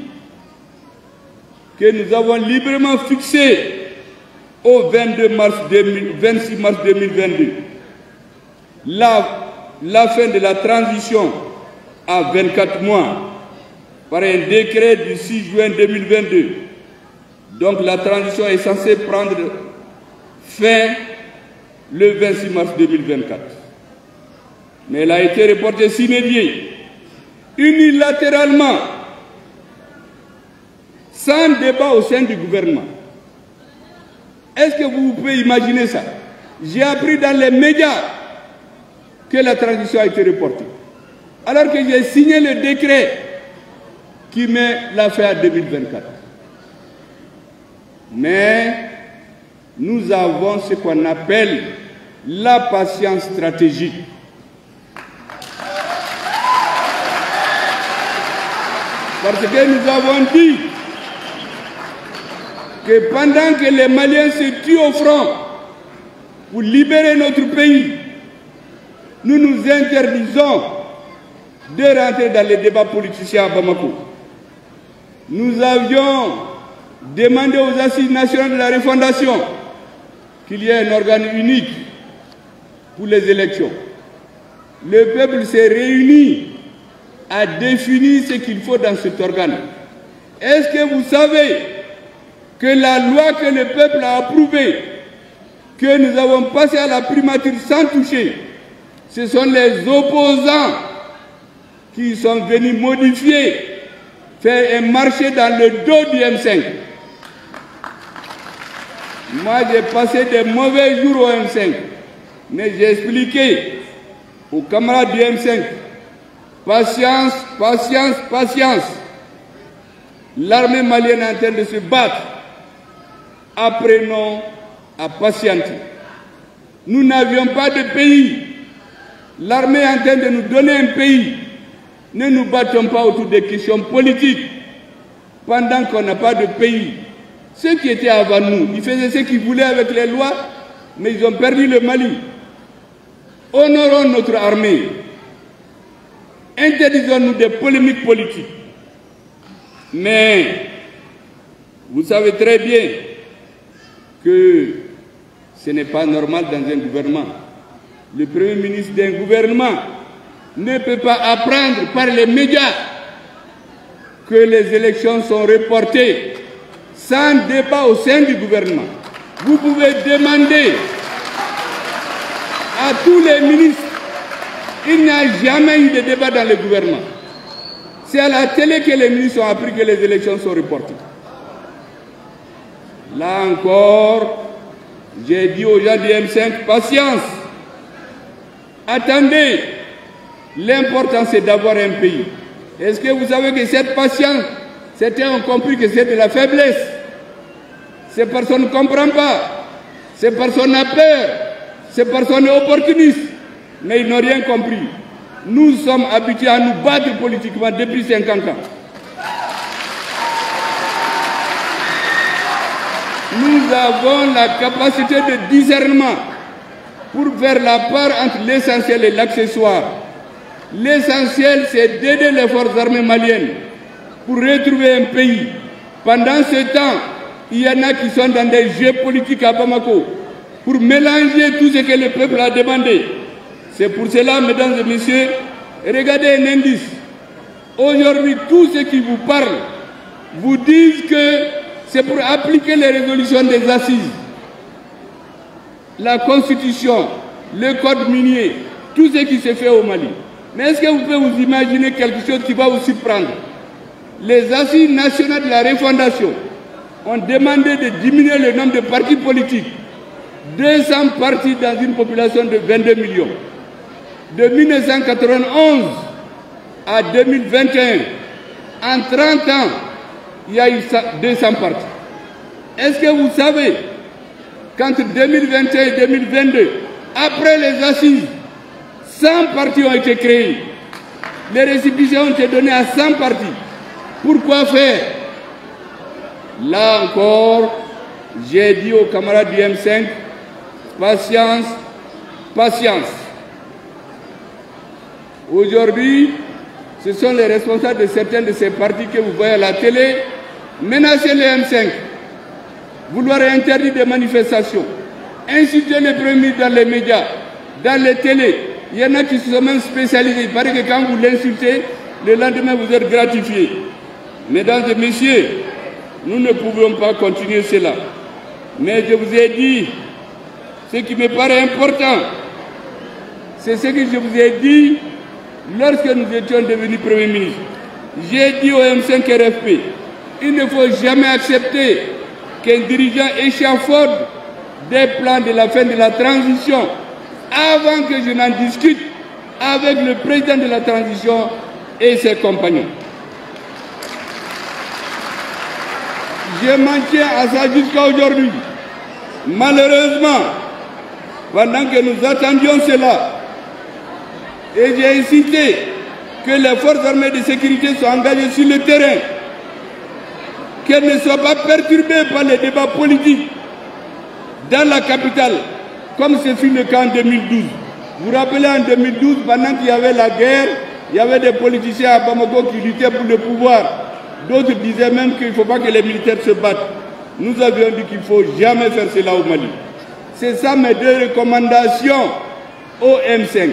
que nous avons librement fixé au 26 mars 2022 la fin de la transition à 24 mois par un décret du 6 juin 2022. Donc la transition est censée prendre fin le 26 mars 2024. Mais elle a été reportée sine die, unilatéralement, sans débat au sein du gouvernement. Est-ce que vous pouvez imaginer ça? J'ai appris dans les médias que la transition a été reportée, alors que j'ai signé le décret qui met la fin à 2024. Mais nous avons ce qu'on appelle la patience stratégique. Parce que nous avons dit que pendant que les Maliens se tuent au front pour libérer notre pays, nous nous interdisons de rentrer dans les débats politiciens à Bamako. Nous avions demandé aux Assises nationales de la refondation qu'il y ait un organe unique pour les élections. Le peuple s'est réuni à définir ce qu'il faut dans cet organe. Est-ce que vous savez que la loi que le peuple a approuvée, que nous avons passée à la primature sans toucher, ce sont les opposants qui sont venus modifier, faire un marché dans le dos du M5. Moi, j'ai passé des mauvais jours au M5, mais j'ai expliqué aux camarades du M5, patience, patience, patience. L'armée malienne est en train de se battre. Apprenons à patienter. Nous n'avions pas de pays. L'armée est en train de nous donner un pays. Ne nous battons pas autour des questions politiques pendant qu'on n'a pas de pays. Ceux qui étaient avant nous, ils faisaient ce qu'ils voulaient avec les lois, mais ils ont perdu le Mali. Honorons notre armée. Interdisons-nous des polémiques politiques. Mais vous savez très bien que ce n'est pas normal dans un gouvernement. Le Premier ministre d'un gouvernement ne peut pas apprendre par les médias que les élections sont reportées sans débat au sein du gouvernement. Vous pouvez demander à tous les ministres. Il n'y a jamais eu de débat dans le gouvernement. C'est à la télé que les ministres ont appris que les élections sont reportées. Là encore, j'ai dit aux gens du M5, patience. Attendez, l'important c'est d'avoir un pays. Est-ce que vous savez que cette patience, certains ont compris que c'est de la faiblesse. Ces personnes ne comprennent pas. Ces personnes ont peur. Ces personnes sont opportunistes. Mais ils n'ont rien compris. Nous sommes habitués à nous battre politiquement depuis 50 ans. Nous avons la capacité de discernement pour faire la part entre l'essentiel et l'accessoire. L'essentiel, c'est d'aider les forces armées maliennes pour retrouver un pays. Pendant ce temps, il y en a qui sont dans des jeux politiques à Bamako pour mélanger tout ce que le peuple a demandé. C'est pour cela, mesdames et messieurs, regardez un indice. Aujourd'hui, tous ceux qui vous parlent vous disent que c'est pour appliquer les résolutions des assises. la constitution, le code minier, tout ce qui se fait au Mali. Mais est-ce que vous pouvez vous imaginer quelque chose qui va vous surprendre? Les assises nationales de la refondation ont demandé de diminuer le nombre de partis politiques. 200 partis dans une population de 22 millions. De 1991 à 2021, en 30 ans, il y a eu 200 partis. Est-ce que vous savez qu'entre 2021 et 2022, après les assises, 100 partis ont été créés. Les récépissés ont été donnés à 100 partis. Pourquoi faire? Là encore, j'ai dit aux camarades du M5, patience, patience. Aujourd'hui, ce sont les responsables de certains de ces partis que vous voyez à la télé menacer les M5, vouloir interdire des manifestations, insulter les premiers dans les médias, dans les télés. Il y en a qui se sont même spécialisés. Il paraît que quand vous l'insultez, le lendemain vous êtes gratifié. Mesdames et messieurs, nous ne pouvons pas continuer cela. Mais je vous ai dit, ce qui me paraît important, c'est ce que je vous ai dit lorsque nous étions devenus Premier ministre. J'ai dit au M5 RFP, il ne faut jamais accepter qu'un dirigeant échafaude des plans de la fin de la transition avant que je n'en discute avec le président de la transition et ses compagnons. Je m'en tiens à ça jusqu'à aujourd'hui. Malheureusement, pendant que nous attendions cela, et j'ai incité que les forces armées de sécurité soient engagées sur le terrain, qu'elles ne soient pas perturbées par les débats politiques dans la capitale, comme ce fut le cas en 2012. Vous vous rappelez, en 2012, pendant qu'il y avait la guerre, il y avait des politiciens à Bamako qui luttaient pour le pouvoir. D'autres disaient même qu'il ne faut pas que les militaires se battent. Nous avions dit qu'il ne faut jamais faire cela au Mali. C'est ça mes deux recommandations au M5.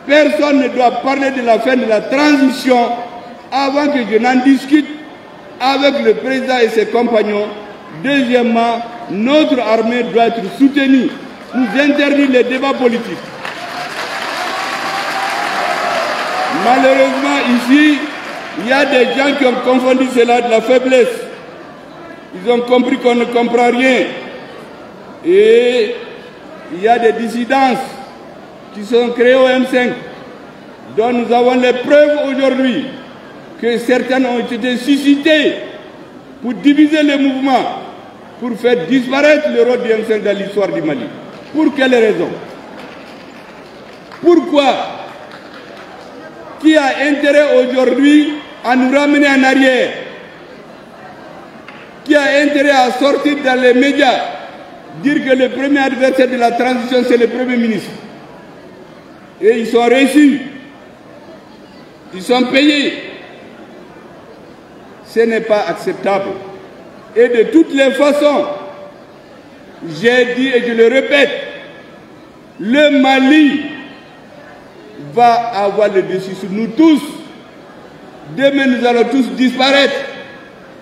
Personne ne doit parler de la fin de la transition avant que je n'en discute avec le président et ses compagnons. Deuxièmement, notre armée doit être soutenue. Nous interdire les débats politiques. Malheureusement, ici, il y a des gens qui ont confondu cela de la faiblesse. Ils ont compris qu'on ne comprend rien. Et il y a des dissidences qui sont créées au M5, dont nous avons les preuves aujourd'hui que certaines ont été suscitées pour diviser le mouvement, pour faire disparaître le rôle du M5 dans l'histoire du Mali. Pour quelles raisons? Pourquoi? Qui a intérêt aujourd'hui à nous ramener en arrière? Qui a intérêt à sortir dans les médias, dire que le premier adversaire de la transition, c'est le Premier ministre? Et ils sont reçus, ils sont payés. Ce n'est pas acceptable. Et de toutes les façons, j'ai dit et je le répète, le Mali va avoir le dessus sur nous tous. Demain, nous allons tous disparaître,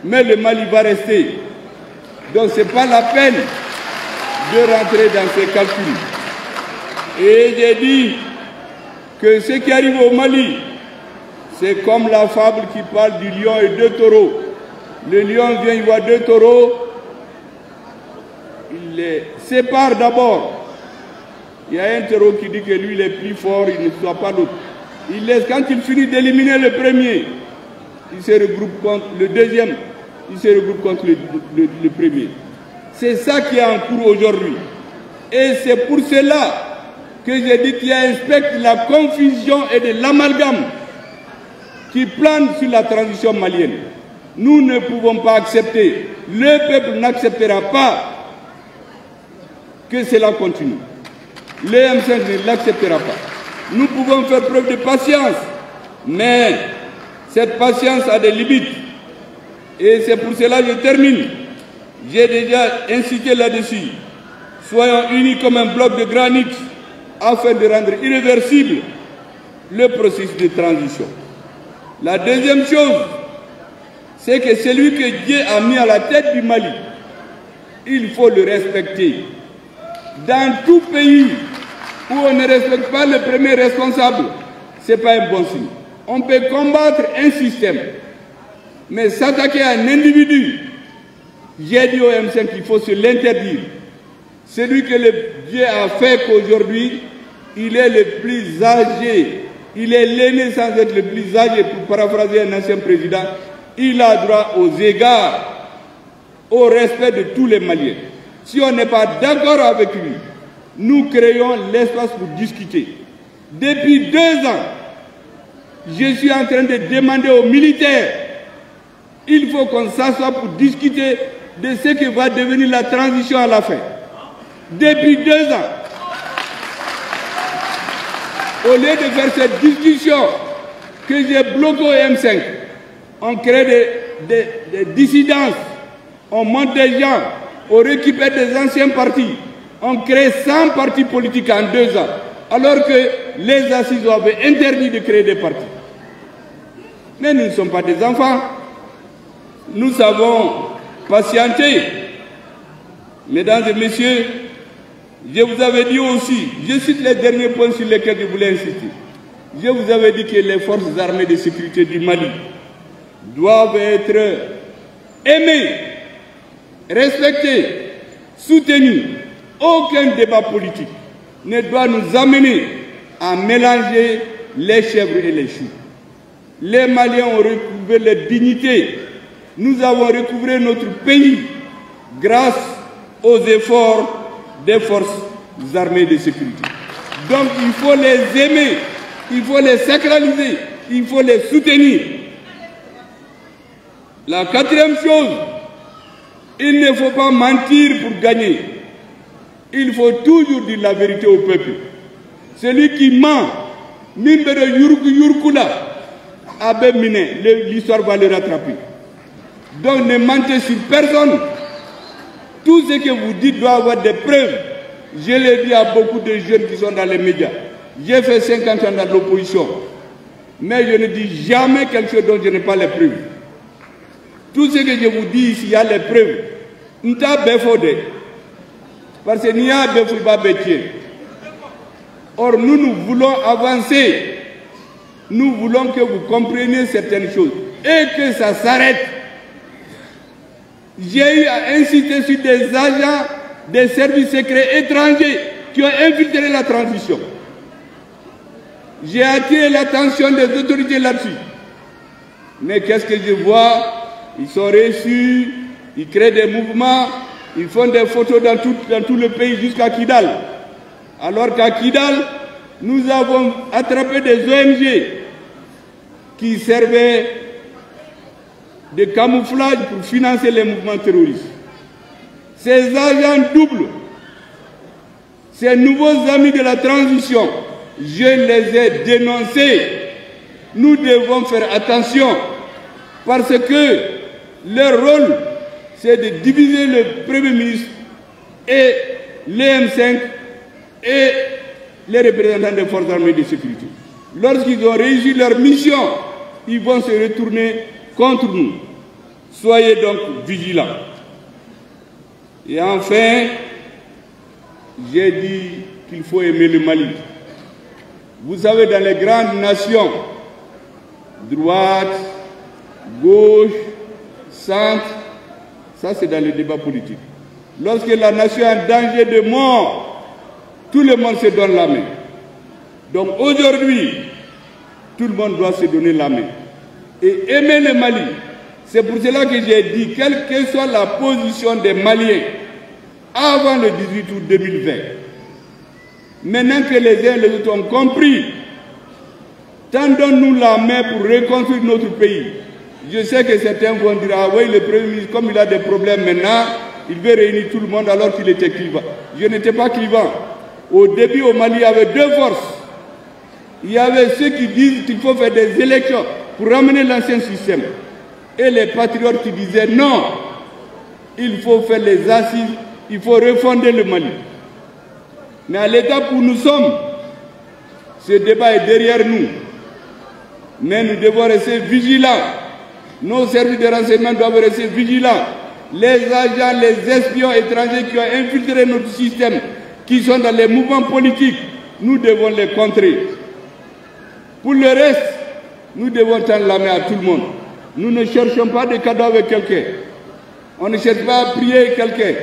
mais le Mali va rester. Donc, ce n'est pas la peine de rentrer dans ces calculs. Et j'ai dit que ce qui arrive au Mali, c'est comme la fable qui parle du lion et deux taureaux. Le lion vient, il voit deux taureaux, il les sépare d'abord. Il y a un taureau qui dit que lui, il est plus fort, il ne soit pas l'autre. Il laisse, quand il finit d'éliminer le premier, il se regroupe contre le deuxième, il se regroupe contre le premier. C'est ça qui est en cours aujourd'hui. Et c'est pour cela que j'ai dit qu'il y a un spectre de la confusion et de l'amalgame qui plane sur la transition malienne. Nous ne pouvons pas accepter, le peuple n'acceptera pas que cela continue. Le M5 ne l'acceptera pas. Nous pouvons faire preuve de patience, mais cette patience a des limites. Et c'est pour cela que je termine. J'ai déjà incité là-dessus. Soyons unis comme un bloc de granit afin de rendre irréversible le processus de transition. La deuxième chose, c'est que celui que Dieu a mis à la tête du Mali, il faut le respecter. Dans tout pays où on ne respecte pas le premier responsable, ce n'est pas un bon signe. On peut combattre un système, mais s'attaquer à un individu, j'ai dit au M5 qu'il faut se l'interdire. Celui que le Dieu a fait qu'aujourd'hui, il est le plus âgé, il est l'aîné sans être le plus âgé, pour paraphraser un ancien président, il a droit aux égards, au respect de tous les Maliens. Si on n'est pas d'accord avec lui, nous créons l'espace pour discuter. Depuis 2 ans, je suis en train de demander aux militaires, il faut qu'on s'assoie pour discuter de ce que va devenir la transition à la fin. Depuis 2 ans, au lieu de faire cette discussion que j'ai bloquée au M5, on crée des dissidences, on monte des gens, on récupère des anciens partis, on crée 100 partis politiques en 2 ans, alors que les assises avaient interdit de créer des partis. Mais nous ne sommes pas des enfants. Nous avons patienté. Mesdames et messieurs, je vous avais dit aussi, je cite les derniers points sur lesquels je voulais insister. Je vous avais dit que les forces armées de sécurité du Mali doivent être aimées, respectées, soutenues. Aucun débat politique ne doit nous amener à mélanger les chèvres et les choux. Les Maliens ont recouvré leur dignité. Nous avons recouvré notre pays grâce aux efforts des forces armées de sécurité. Donc il faut les aimer, il faut les sacraliser, il faut les soutenir. La 4e chose, il ne faut pas mentir pour gagner. Il faut toujours dire la vérité au peuple. Celui qui ment, Mimbere Yurku Yurkula, Abe Mine, l'histoire va le rattraper. Donc ne mentez sur personne. Tout ce que vous dites doit avoir des preuves. Je l'ai dit à beaucoup de jeunes qui sont dans les médias. J'ai fait 50 ans dans l'opposition. Mais je ne dis jamais quelque chose dont je n'ai pas les preuves. Tout ce que je vous dis ici, il y a les preuves. Nta befode. Parce que n'y a pas de. Or, nous voulons avancer. Nous voulons que vous compreniez certaines choses. Et que ça s'arrête. J'ai eu à inciter sur des agents des services secrets étrangers qui ont infiltré la transition. J'ai attiré l'attention des autorités là-dessus. Mais qu'est-ce que je vois? Ils sont reçus, ils créent des mouvements, ils font des photos dans tout le pays jusqu'à Kidal. Alors qu'à Kidal, nous avons attrapé des ONG qui servaient de camouflage pour financer les mouvements terroristes. Ces agents doubles, ces nouveaux amis de la transition, je les ai dénoncés. Nous devons faire attention parce que leur rôle, c'est de diviser le Premier ministre et les M5 et les représentants des forces armées de sécurité. Lorsqu'ils ont réussi leur mission, ils vont se retourner contre nous. Soyez donc vigilants. Et enfin, j'ai dit qu'il faut aimer le Mali. Vous savez, dans les grandes nations, droite, gauche, centre, ça c'est dans le débat politique. Lorsque la nation est en danger de mort, tout le monde se donne la main. Donc aujourd'hui, tout le monde doit se donner la main. Et aimer le Mali, c'est pour cela que j'ai dit, quelle que soit la position des Maliens, avant le 18 août 2020, maintenant que les uns et les autres ont compris, tendons-nous la main pour reconstruire notre pays. Je sais que certains vont dire, ah oui, le Premier ministre, comme il a des problèmes maintenant, il veut réunir tout le monde alors qu'il était clivant. Je n'étais pas clivant. Au début, au Mali, il y avait 2 forces. Il y avait ceux qui disent qu'il faut faire des élections pour ramener l'ancien système. Et les patriotes qui disaient non, il faut faire les assises, il faut refonder le Mali. Mais à l'étape où nous sommes, ce débat est derrière nous. Mais nous devons rester vigilants. Nos services de renseignement doivent rester vigilants. Les agents, les espions étrangers qui ont infiltré notre système, qui sont dans les mouvements politiques, nous devons les contrer. Pour le reste, nous devons tendre la main à tout le monde. Nous ne cherchons pas de cadeaux avec quelqu'un. On ne cherche pas à prier quelqu'un.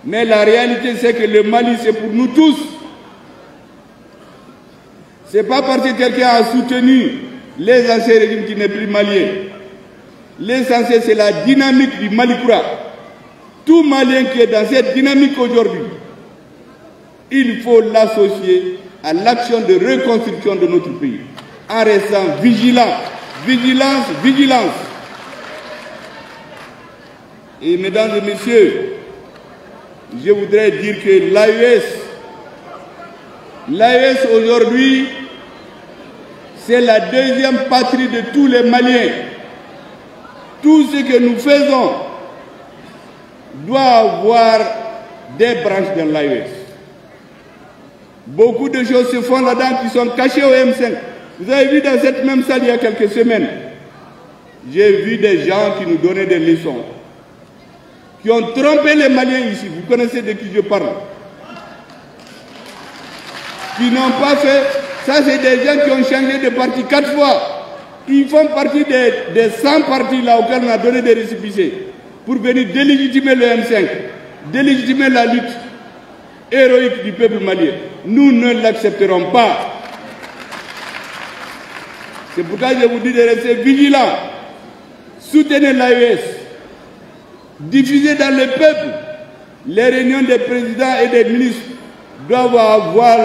Mais la réalité, c'est que le Mali, c'est pour nous tous. Ce n'est pas parce que quelqu'un a soutenu les anciens régimes qui n'est plus malien. L'essentiel, c'est la dynamique du Malikoura. Tout Malien qui est dans cette dynamique aujourd'hui, il faut l'associer à l'action de reconstruction de notre pays, en restant vigilant. Vigilance, vigilance. Et mesdames et messieurs, je voudrais dire que l'AES aujourd'hui, c'est la deuxième patrie de tous les Maliens. Tout ce que nous faisons doit avoir des branches dans l'AES. Beaucoup de choses se font là-dedans qui sont cachées au M5. Vous avez vu dans cette même salle il y a quelques semaines, j'ai vu des gens qui nous donnaient des leçons, qui ont trompé les Maliens ici. Vous connaissez de qui je parle. Qui n'ont pas fait. Ça, c'est des gens qui ont changé de parti 4 fois. Ils font partie des 100 partis là auxquels on a donné des récépissés pour venir délégitimer le M5, délégitimer la lutte héroïque du peuple malien. Nous ne l'accepterons pas. C'est pourquoi je vous dis de rester vigilants. Soutenez l'AES. Diffusez dans le peuple. Les réunions des présidents et des ministres doivent avoir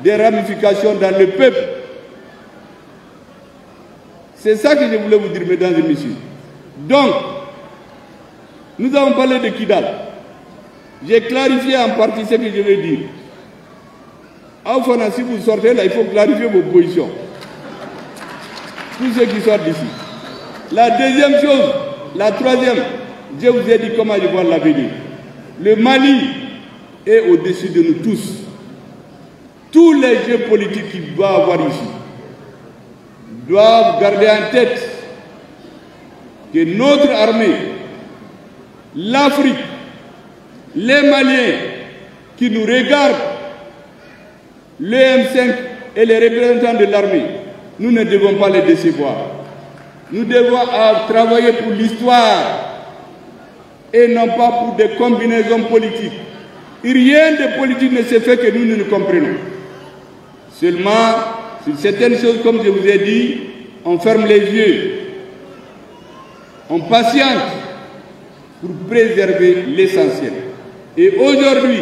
des ramifications dans le peuple. C'est ça que je voulais vous dire, mesdames et messieurs. Donc, nous avons parlé de Kidal. J'ai clarifié en partie ce que je vais dire. Enfin, si vous sortez là, il faut clarifier vos positions. Tous ceux qui sortent d'ici. La deuxième chose, la troisième, je vous ai dit comment je vois l'avenir. Le Mali est au-dessus de nous tous. Tous les jeux politiques qu'il doit avoir ici doivent garder en tête que notre armée, l'Afrique, les Maliens qui nous regardent, le M5 et les représentants de l'armée, nous ne devons pas les décevoir. Nous devons travailler pour l'histoire et non pas pour des combinaisons politiques. Rien de politique ne se fait que nous ne comprenons. Seulement, sur certaines choses, comme je vous ai dit, on ferme les yeux. On patiente pour préserver l'essentiel. Et aujourd'hui,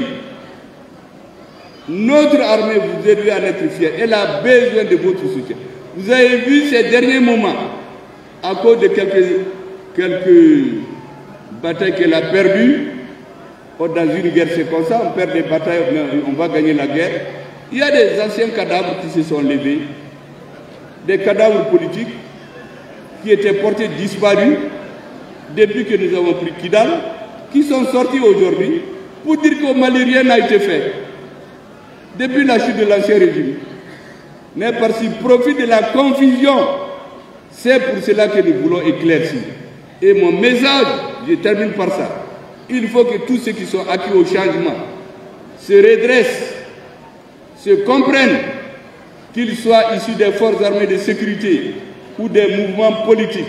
notre armée, vous devez en être fiers. Elle a besoin de votre soutien. Vous avez vu ces derniers moments, à cause de quelques batailles qu'elle a perdues. Dans une guerre, c'est comme ça, on perd des batailles, mais on va gagner la guerre. Il y a des anciens cadavres qui se sont levés, des cadavres politiques qui étaient portés disparus depuis que nous avons pris Kidal, qui sont sortis aujourd'hui pour dire qu'au Mali rien n'a été fait depuis la chute de l'ancien régime. Mais parce qu'ils profitent de la confusion, c'est pour cela que nous voulons éclaircir. Et mon message, je termine par ça, il faut que tous ceux qui sont acquis au changement se redressent, se comprennent, qu'ils soient issus des forces armées de sécurité ou des mouvements politiques.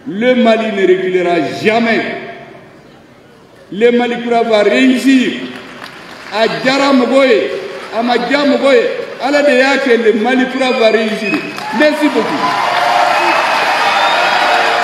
Le Mali ne reculera jamais. Le Malikoura va réussir à Djaramogoye, à Madjamogoye, à la DEA que le Malikoura va réussir. Merci beaucoup.